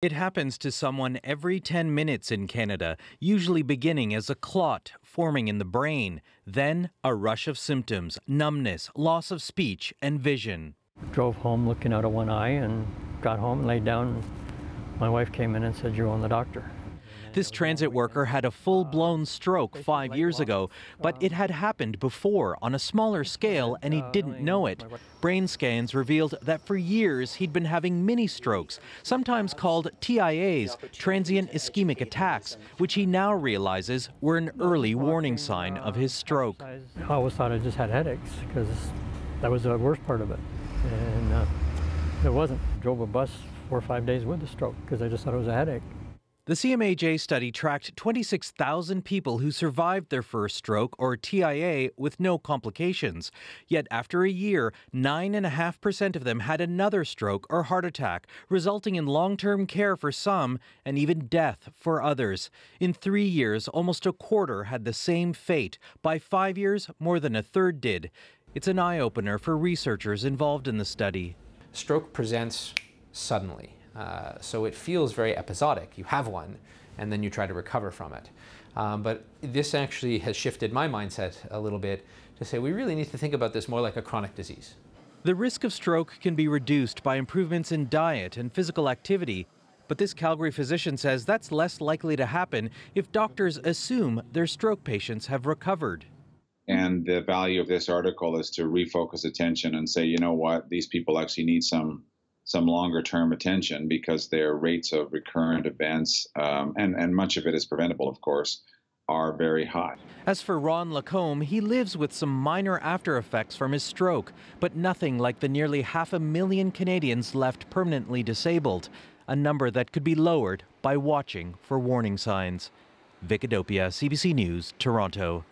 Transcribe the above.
It happens to someone every 10 minutes in Canada, usually beginning as a clot forming in the brain, then a rush of symptoms, numbness, loss of speech and vision. Drove home looking out of one eye and got home and laid down. My wife came in and said, "You're on the doctor." This transit worker had a full-blown stroke 5 years ago, but it had happened before on a smaller scale and he didn't know it. Brain scans revealed that for years he'd been having mini-strokes, sometimes called TIAs, transient ischemic attacks, which he now realizes were an early warning sign of his stroke. I always thought I just had headaches because that was the worst part of it. And it wasn't. I drove a bus 4 or 5 days with the stroke because I just thought it was a headache. The CMAJ study tracked 26,000 people who survived their first stroke or TIA with no complications. Yet after a year, 9.5% of them had another stroke or heart attack, resulting in long-term care for some and even death for others. In 3 years, almost a quarter had the same fate. By 5 years, more than a third did. It's an eye-opener for researchers involved in the study. Stroke presents suddenly. So it feels very episodic. You have one, and then you try to recover from it. But this actually has shifted my mindset a little bit to say we really need to think about this more like a chronic disease. The risk of stroke can be reduced by improvements in diet and physical activity. But this Calgary physician says that's less likely to happen if doctors assume their stroke patients have recovered. And the value of this article is to refocus attention and say, you know what, these people actually need some longer term attention because their rates of recurrent events, and much of it is preventable, of course, are very high. As for Ron Lacombe, he lives with some minor after effects from his stroke, but nothing like the nearly 500,000 Canadians left permanently disabled, a number that could be lowered by watching for warning signs. Vic Adopia, CBC News, Toronto.